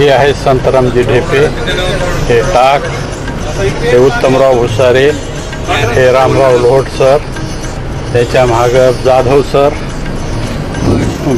हे आहे संतरामजी ढेपे, हे टाक, हे उत्तमराव भुसारे, हे रामराव लोट सर, त्याच्या मागं जाधव सर,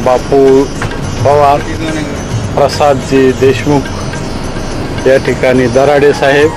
बापू पवार, प्रसादजी देशमुख, या ठिकाणी दराडे साहेब,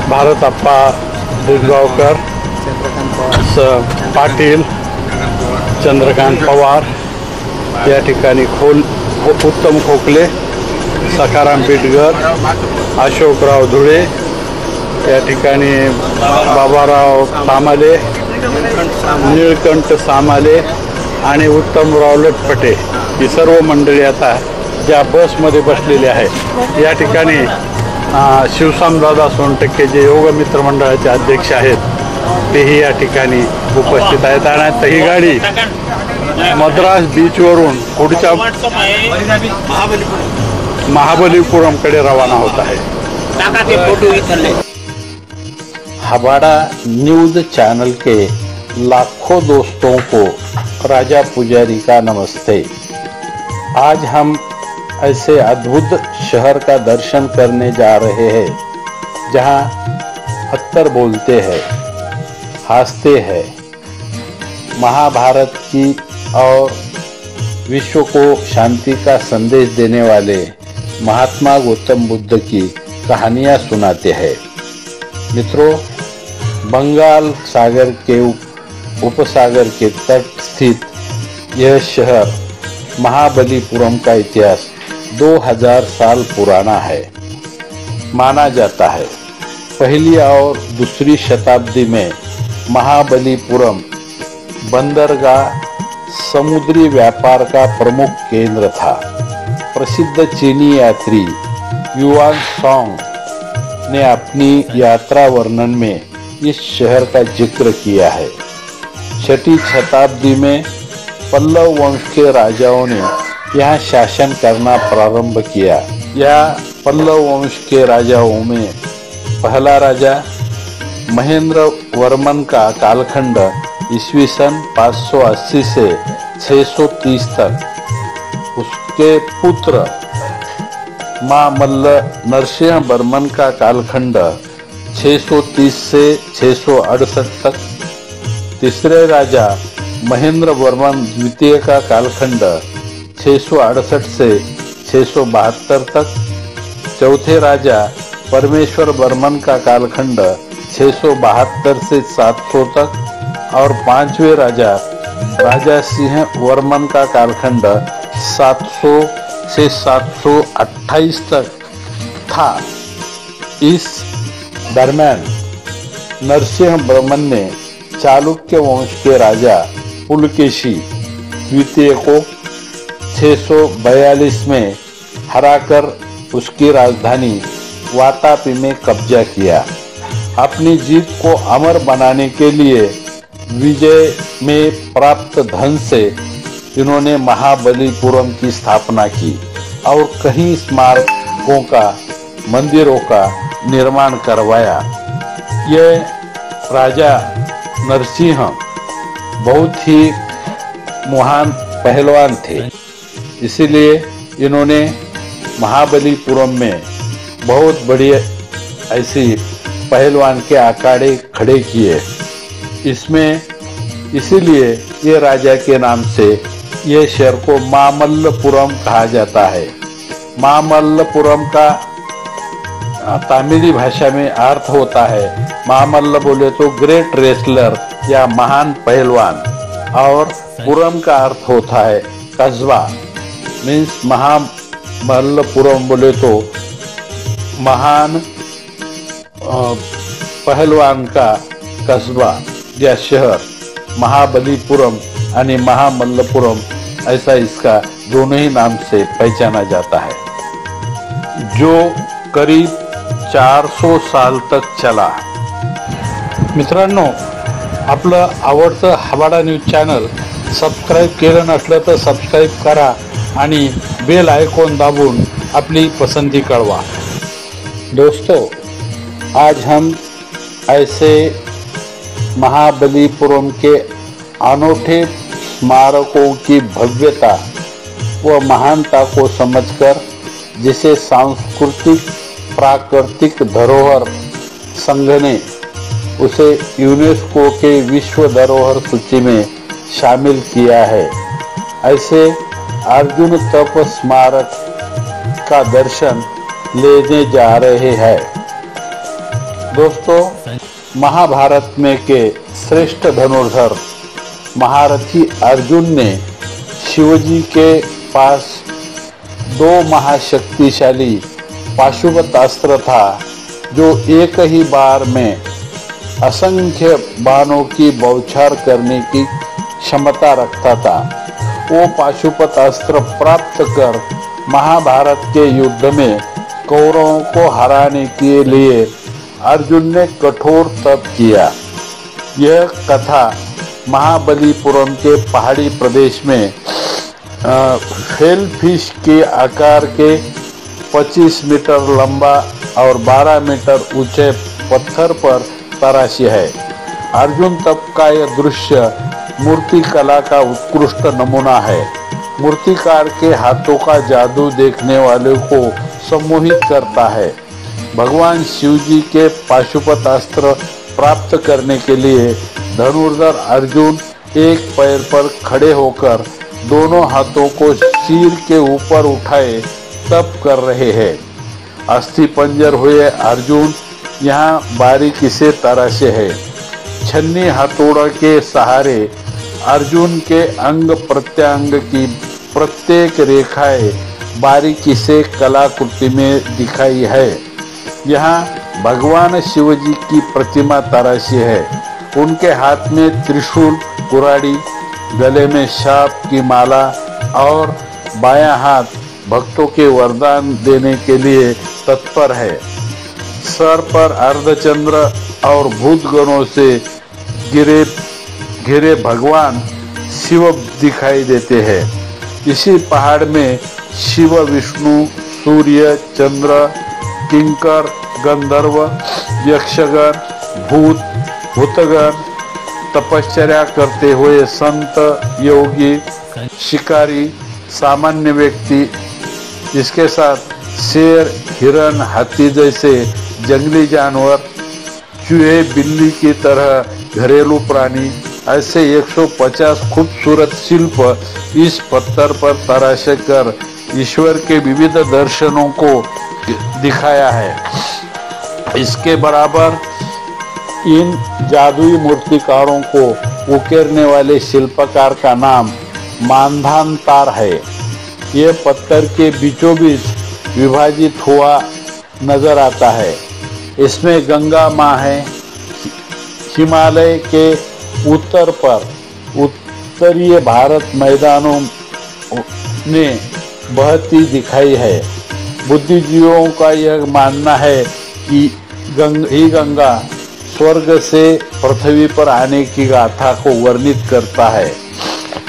भारतप्पा दुधगावकर, पाटील, चंद्रकांत पवार, या ठिकाणी उत्तम खोकले, सखाराम बिटगर, अशोकराव धुळे, या ठिकाणी बाबाराव सामाले, निळकंठ सामाले आणि उत्तमराव लटपटे ही सर्व मंडळी आता ज्या बसमध्ये बसलेली आहे। या ठिकाणी शिवसामदादा सोनटक्के जे योग मित्र मंडळाचे अध्यक्ष आहेत तेही या ठिकाणी उपस्थित आहेत आणि आता ही गाडी मद्रास बीचवरून पुढच्या महाबलीपुरमकडे रवाना होत आहे। हबाड़ा न्यूज़ चैनल के लाखों दोस्तों को राजा पुजारी का नमस्ते। आज हम ऐसे अद्भुत शहर का दर्शन करने जा रहे हैं जहां पत्थर बोलते हैं, हंसते हैं, महाभारत की और विश्व को शांति का संदेश देने वाले महात्मा गौतम बुद्ध की कहानियां सुनाते हैं। मित्रों, बंगाल सागर के उपसागर के तट स्थित यह शहर महाबलीपुरम का इतिहास 2000 साल पुराना है। माना जाता है पहली और दूसरी शताब्दी में महाबलीपुरम बंदरगाह समुद्री व्यापार का प्रमुख केंद्र था। प्रसिद्ध चीनी यात्री युआन सांग ने अपनी यात्रा वर्णन में इस शहर का जिक्र किया है। 6वीं शताब्दी में पल्लव वंश के राजाओं ने यहाँ शासन करना प्रारंभ किया। यह पल्लव वंश के राजाओं में पहला राजा महेंद्र वर्मन का कालखंड ईस्वी सन 580 से 630 तक, उसके पुत्र महामल्ल नरसिंह वर्मन का कालखंड 630 से 668 तक, तीसरे राजा महेंद्र वर्मन द्वितीय का कालखंड 668 से 672 तक, चौथे राजा परमेश्वर वर्मन का कालखंड 672 से 700 तक और पांचवें राजा सिंह वर्मन का कालखंड 700 से 728 तक था। इस दरम्यान नरसिंह वर्मन ने चालुक्य वंश के राजा पुलकेशी द्वितीय को 642 में हराकर उसकी राजधानी वातापी में कब्जा किया। अपनी जीत को अमर बनाने के लिए विजय में प्राप्त धन से इन्होंने महाबलीपुरम की स्थापना की और कई स्मारकों का मंदिरों का निर्माण करवाया। यह राजा नरसिंह बहुत ही महान पहलवान थे, इसीलिए इन्होंने महाबलीपुरम में बहुत बड़ी ऐसी पहलवान के अखाड़े खड़े किए। इसमें इसीलिए ये राजा के नाम से ये शहर को मामल्लपुरम कहा जाता है। मामल्लपुरम का तमिली भाषा में अर्थ होता है, मामल्ल बोले तो ग्रेट रेसलर या महान पहलवान, और पुरम का अर्थ होता है कस्बा, मीन्स महामल्लपुरम बोले तो महान पहलवान का कस्बा या शहर। महाबलीपुरम यानी महामल्लपुरम, ऐसा इसका दोनों ही नाम से पहचाना जाता है, जो करीब 400 साल तक चला। मित्रांनो, आपलं आवडतं हबाडा न्यूज चॅनल सबस्क्राईब केलं नसलं तर सबस्क्राईब करा आणि बेल आयकॉन दाबून अपनी पसंदी कळवा। दोस्तों, आज हम ऐसे महाबलीपुरम के अनूठे स्मारकों की भव्यता, व महानता को समझकर जिसे सांस्कृतिक प्राकृतिक धरोहर संघ ने उसे यूनेस्को के विश्व धरोहर सूची में शामिल किया है। ऐसे अर्जुन तप स्मारक का दर्शन लेने जा रहे हैं। दोस्तों, महाभारत में के श्रेष्ठ धनुर्धर महारथी अर्जुन ने शिवजी के पास 2 महाशक्तिशाली पाशुपत अस्त्र था जो एक ही बार में असंख्य बाणों की बौछार करने की क्षमता रखता था। वो पाशुपत अस्त्र प्राप्त कर महाभारत के युद्ध में कौरवों को हराने के लिए अर्जुन ने कठोर तप किया। यह कथा महाबलीपुरम के पहाड़ी प्रदेश में शेलफिश के आकार के 25 मीटर लंबा और 12 मीटर ऊंचे पत्थर पर तराशी है। अर्जुन तप का यह दृश्य मूर्ति कला का उत्कृष्ट नमूना है। मूर्तिकार के हाथों का जादू देखने वाले को सम्मोहित करता है। भगवान शिव जी के पाशुपत अस्त्र प्राप्त करने के लिए धनुर्धर अर्जुन एक पैर पर खड़े होकर दोनों हाथों को सिर के ऊपर उठाए तप कर रहे हैं। अस्थि पंजर हुए अर्जुन यहाँ बारीकी से तराशे है। छन्नी हथौड़ा के सहारे अर्जुन के अंग प्रत्यंग की प्रत्येक रेखाएं बारीकी से कलाकृति में दिखाई है। यहाँ भगवान शिव जी की प्रतिमा तराशी है। उनके हाथ में त्रिशूल, कुराड़ी, गले में शाप की माला और बायां हाथ भक्तों के वरदान देने के लिए तत्पर है। सर पर अर्धचंद्र और भूतगणों से घिरे भगवान शिव दिखाई देते हैं। इसी पहाड़ में शिव, विष्णु, सूर्य, चंद्र, किंकर, गंधर्व, यक्षगण, भूतगण, तपश्चर्या करते हुए संत, योगी, शिकारी, सामान्य व्यक्ति, इसके साथ शेर, हिरण, हाथी जैसे जंगली जानवर, चूहे, बिल्ली की तरह घरेलू प्राणी, ऐसे 150 खूबसूरत शिल्प इस पत्थर पर तराशे कर ईश्वर के विविध दर्शनों को दिखाया है। इसके बराबर इन जादुई मूर्तिकारों को उकेरने वाले शिल्पकार का नाम मांधानतार है। ये पत्थर के बीचों बीच विभाजित हुआ नजर आता है। इसमें गंगा माँ है। हिमालय के उत्तर पर उत्तरीय भारत मैदानों में बहती दिखाई है। बुद्धिजीवियों का यह मानना है कि गंगा स्वर्ग से पृथ्वी पर आने की गाथा को वर्णित करता है।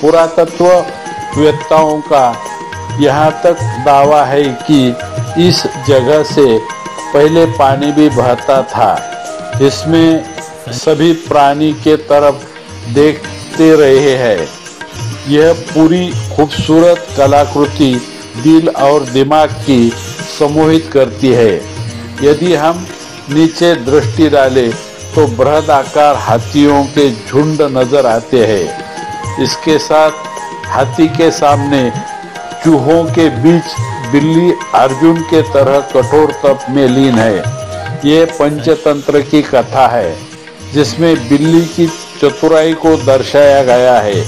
पुरातत्व वेत्ताओं का यहाँ तक दावा है कि इस जगह से पहले पानी भी बहता था। इसमें सभी प्राणी के तरफ देखते रहे हैं। यह पूरी खूबसूरत कलाकृति दिल और दिमाग की सम्मोहित करती है। यदि हम नीचे दृष्टि डालें तो बृहदाकार हाथियों के झुंड नजर आते हैं। इसके साथ हाथी के सामने चूहों के बीच बिल्ली अर्जुन के तरह कठोर तप में लीन है। ये पंचतंत्र की कथा है जिसमें बिल्ली की चतुराई को दर्शाया गया है।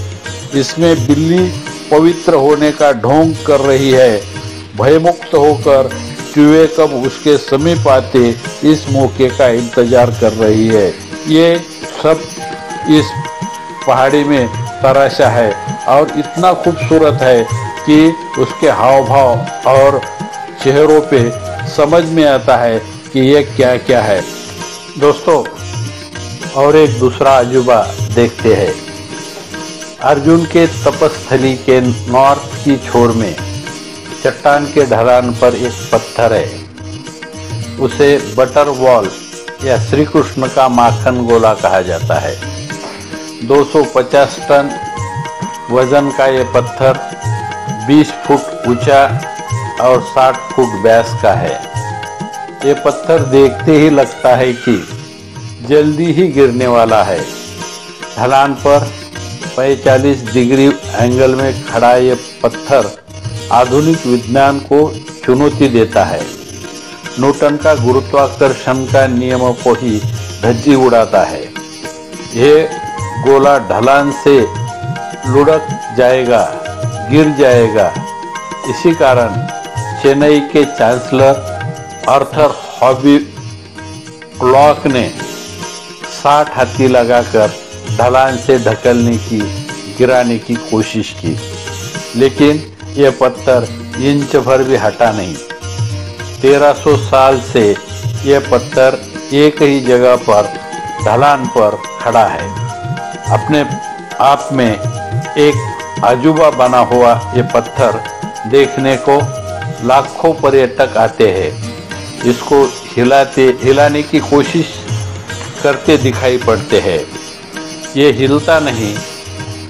इसमें बिल्ली पवित्र होने का ढोंग कर रही है। भयमुक्त होकर चूहे कब उसके समीप आते इस मौके का इंतजार कर रही है। ये सब इस पहाड़ी में तराशा है और इतना खूबसूरत है कि उसके हाव भाव और चेहरों पे समझ में आता है कि ये क्या क्या है। दोस्तों, और एक दूसरा अजूबा देखते हैं। अर्जुन के तपस्थली के नॉर्थ की छोर में चट्टान के ढलान पर एक पत्थर है। उसे बटर वॉल या श्री कृष्ण का माखन गोला कहा जाता है। 250 टन वजन का ये पत्थर 20 फुट ऊंचा और 60 फुट व्यास का है। ये पत्थर देखते ही लगता है कि जल्दी ही गिरने वाला है। ढलान पर 45 डिग्री एंगल में खड़ा ये पत्थर आधुनिक विज्ञान को चुनौती देता है। न्यूटन का गुरुत्वाकर्षण का नियम को ही धज्जी उड़ाता है। यह गोला ढलान से लुढ़क जाएगा, गिर जाएगा। इसी कारण चेन्नई के चांसलर आर्थर हॉपलॉक ने 60 हाथी लगाकर ढलान से ढकलने की, गिराने की कोशिश की, लेकिन यह पत्थर इंच भर भी हटा नहीं। 1300 साल से यह पत्थर एक ही जगह पर ढलान पर खड़ा है। अपने आप में एक अजूबा बना हुआ ये पत्थर देखने को लाखों पर्यटक आते हैं। इसको हिलाने की कोशिश करते दिखाई पड़ते हैं। ये हिलता नहीं,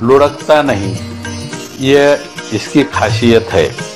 लुढ़कता नहीं, यह इसकी खासियत है।